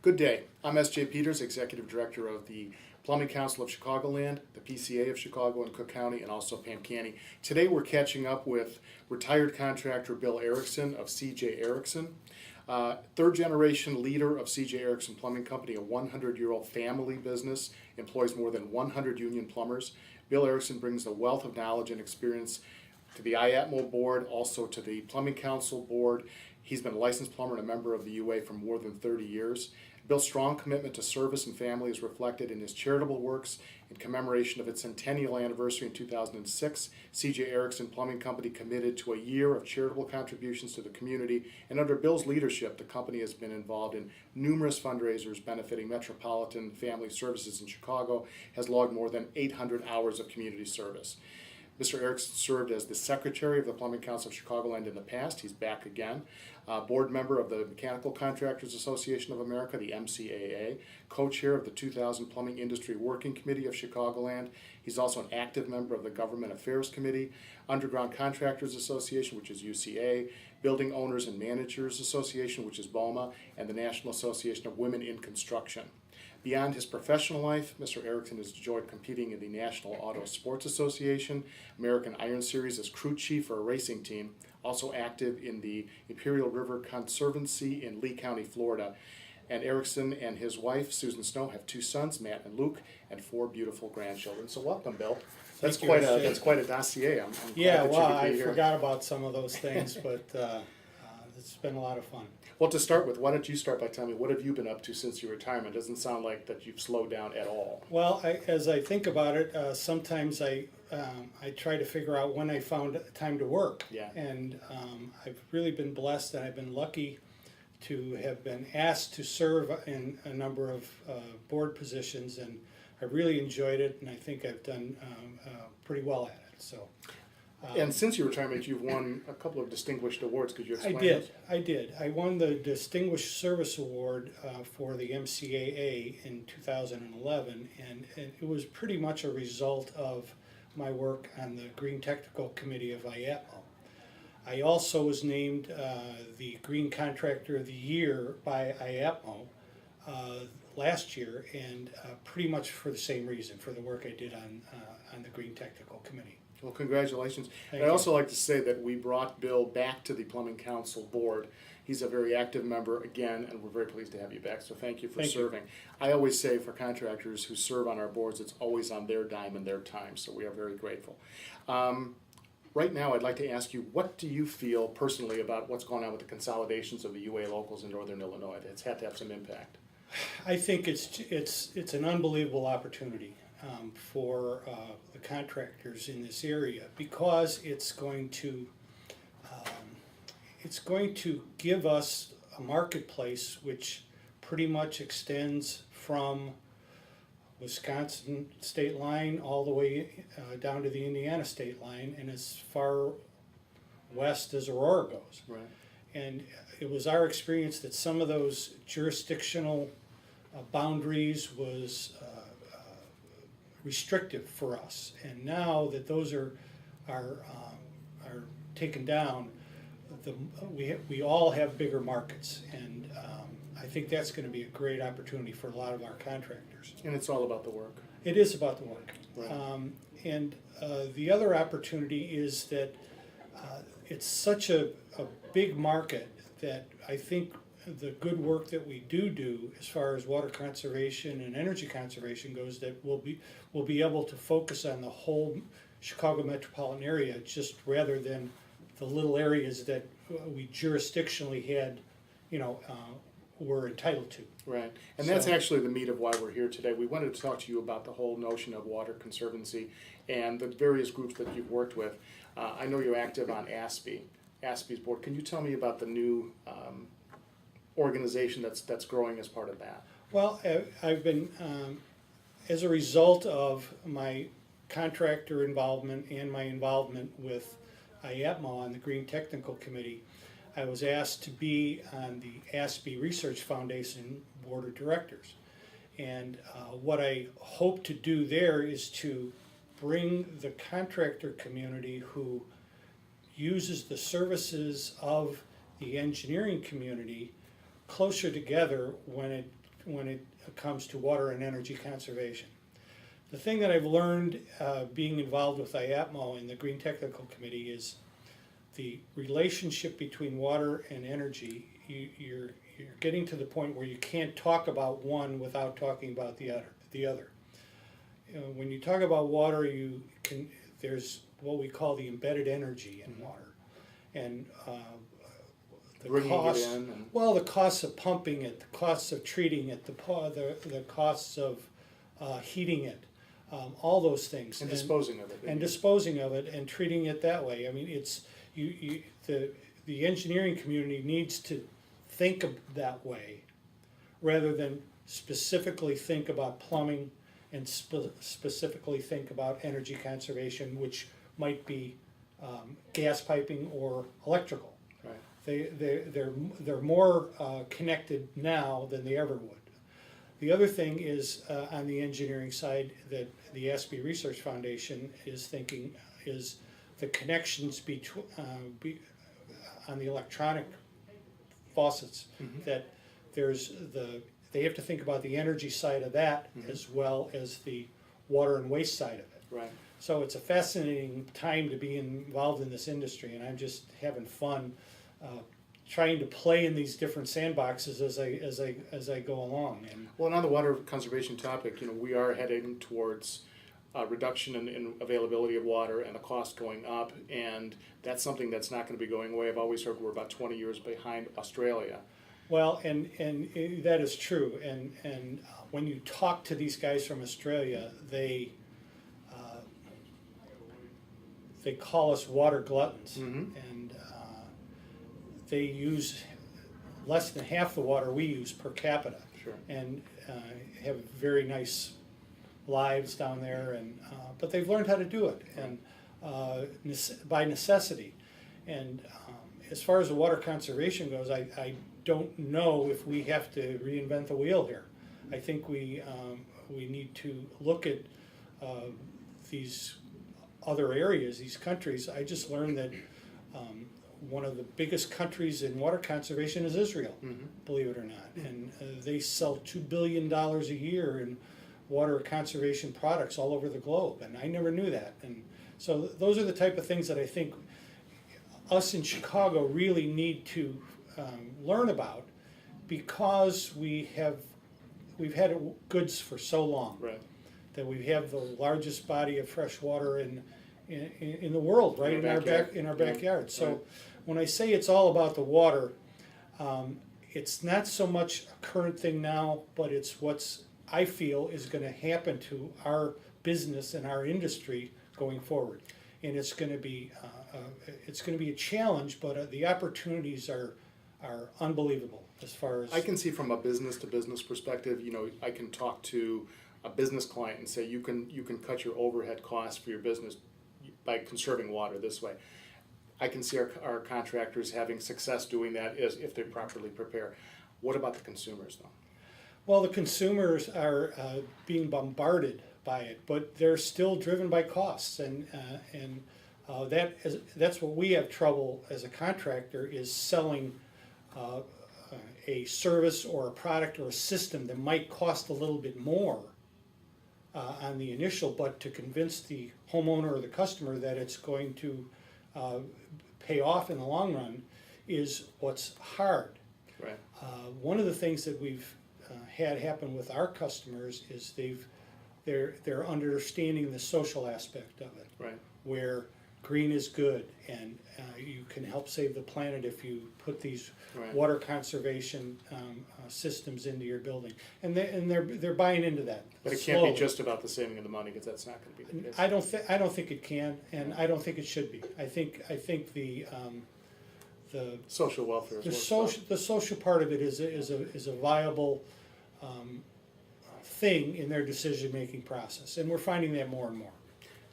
Good day. I'm S.J. Peters, Executive Director of the Plumbing Council of Chicagoland, the PCA of Chicago and Cook County, and also Pam Canny. Today we're catching up with retired contractor Bill Erickson of C.J. Erickson, third generation leader of C.J. Erickson Plumbing Company, a 100-year-old family business, employs more than 100 union plumbers. Bill Erickson brings a wealth of knowledge and experience to the IAPMO board, also to the Plumbing Council board. He's been a licensed plumber and a member of the UA for more than 30 years. Bill's strong commitment to service and family is reflected in his charitable works. In commemoration of its centennial anniversary in 2006, C.J. Erickson Plumbing Company committed to a year of charitable contributions to the community, and under Bill's leadership, the company has been involved in numerous fundraisers benefiting metropolitan family services in Chicago, has logged more than 800 hours of community service. Mr. Erickson served as the Secretary of the Plumbing Council of Chicagoland in the past. He's back again. Board member of the Mechanical Contractors Association of America, the MCAA, co-chair of the 2000 Plumbing Industry Working Committee of Chicagoland. He's also an active member of the Government Affairs Committee, Underground Contractors Association, which is UCA, Building Owners and Managers Association, which is BOMA, and the National Association of Women in Construction. Beyond his professional life, Mr. Erickson has enjoyed competing in the National Auto Sports Association, American Iron Series as crew chief for a racing team, also active in the Imperial River Conservancy in Lee County, Florida. And Erickson and his wife, Susan Snow, have two sons, Matt and Luke, and four beautiful grandchildren. So welcome, Bill. That's quite a dossier. I'm yeah, glad that well, you could be I here. forgot about some of those things, but it's been a lot of fun. Well, to start with, why don't you start by telling me what have you been up to since your retirement? It doesn't sound like that you've slowed down at all. Well, as I think about it, sometimes I try to figure out when I found time to work. Yeah. And I've really been blessed, and I've been lucky to have been asked to serve in a number of board positions, and I really enjoyed it, and I think I've done pretty well at it. So. And since your retirement, you've won a couple of distinguised awards. Could you explain? I did. I won the Distinguished Service Award for the MCAA in 2011, and it was pretty much a result of my work on the Green Technical Committee of IAPMO. I also was named the Green Contractor of the Year by IAPMO last year, and pretty much for the same reason, for the work I did on the Green Technical Committee. Well, congratulations. Thank I'd you. also like to say that we brought Bill back to the Plumbing Council board. He's a very active member again, and we're very pleased to have you back. So thank you for serving. I always say for contractors who serve on our boards, it's always on their dime and their time. So we are very grateful. Right now, I'd like to ask you, what do you feel personally about what's going on with the consolidations of the UA locals in Northern Illinois? It's had to have some impact. I think it's an unbelievable opportunity for the contractors in this area, because it's going to give us a marketplace which pretty much extends from Wisconsin state line all the way down to the Indiana state line, and as far west as Aurora goes. Right. And it was our experience that some of those jurisdictional boundaries was restrictive for us, and now that those are taken down, we all have bigger markets, and I think that's going to be a great opportunity for a lot of our contractors. And it's all about the work. It is about the work. Right. And the other opportunity is that it's such a big market that I think the good work that we do as far as water conservation and energy conservation goes, that we'll be able to focus on the whole Chicago metropolitan area, just rather than the little areas that we jurisdictionally had, were entitled to. Right, and that's actually the meat of why we're here today. We wanted to talk to you about the whole notion of water conservancy and the various groups that you've worked with. I know you're active on ASPE's board. Can you tell me about the new organization that's growing as part of that? Well, I've been, as a result of my contractor involvement and my involvement with IAPMO on the Green Technical Committee, I was asked to be on the ASPE Research Foundation Board of Directors. And what I hope to do there is to bring the contractor community who uses the services of the engineering community closer together when it comes to water and energy conservation. The thing that I've learned being involved with IAPMO and the Green Technical Committee is the relationship between water and energy. You're getting to the point where you can't talk about one without talking about the other. When you talk about water, there's what we call the embedded energy in water, and Bringing it in and... well, the costs of pumping it, the costs of treating it, the costs of heating it, all those things, and disposing of it, and treating it that way. I mean, it's the engineering community needs to think of that way, rather than specifically think about plumbing and specifically think about energy conservation, which might be gas piping or electrical. Right. They're more connected now than they ever would. The other thing is on the engineering side that the ASPE Research Foundation is thinking is the connections between on the electronic faucets, that they have to think about the energy side of that as well as the water and waste side of it. Right. So it's a fascinating time to be involved in this industry, and I'm just having fun trying to play in these different sandboxes as I go along. And well, and on the water conservation topic, we are heading towards reduction in availability of water and the cost going up, and that's something that's not going to be going away. I've always heard we're about 20 years behind Australia. Well, and that is true. And when you talk to these guys from Australia, they call us water gluttons, and they use less than half the water we use per capita. Sure. And have very nice lives down there, and but they've learned how to do it, and by necessity. And as far as the water conservation goes, I don't know if we have to reinvent the wheel here. I think we need to look at these other areas, these countries. I just learned that one of the biggest countries in water conservation is Israel, believe it or not, and they sell $2 billion a year in water conservation products all over the globe, and I never knew that. And so those are the type of things that I think us in Chicago really need to learn about, because we've had goods for so long, right, that we have the largest body of fresh water in the world, right, in our backyard. So right. When I say it's all about the water, it's not so much a current thing now, but it's what's I feel is going to happen to our business and our industry going forward, and it's going to be a challenge, but the opportunities are unbelievable as far as I can see from a business to business perspective. I can talk to a business client and say you can cut your overhead costs for your business by conserving water this way. I can see our contractors having success doing that if they properly prepare. What about the consumers, though? Well, the consumers are being bombarded by it, but they're still driven by costs, and that's what we have trouble as a contractor, is selling a service or a product or a system that might cost a little bit more on the initial, but to convince the homeowner or the customer that it's going to pay off in the long run is what's hard. Right. One of the things that we've had happen with our customers is they're understanding the social aspect of it, right, where green is good, and you can help save the planet if you put these right. water conservation systems into your building, and they're buying into that. But it can't be just about the saving of the money, because that's not going to be the case. I don't think it can, and I don't think it should be. I think the social welfare. The social part of it is a viable thing in their decision-making process, and we're finding that more and more.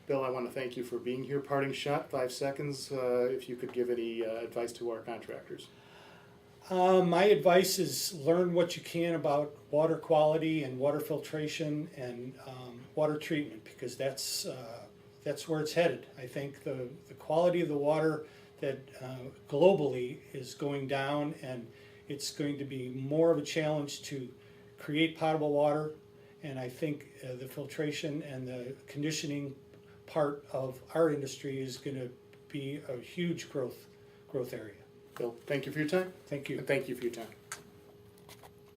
Bill, I want to thank you for being here. Parting shot, 5 seconds, if you could give any advice to our contractors. My advice is learn what you can about water quality and water filtration and water treatment, because that's where it's headed. I think the quality of the water that globally is going down, and it's going to be more of a challenge to create potable water, and I think the filtration and the conditioning part of our industry is going to be a huge growth area. Bill, thank you for your time. Thank you. And thank you for your time.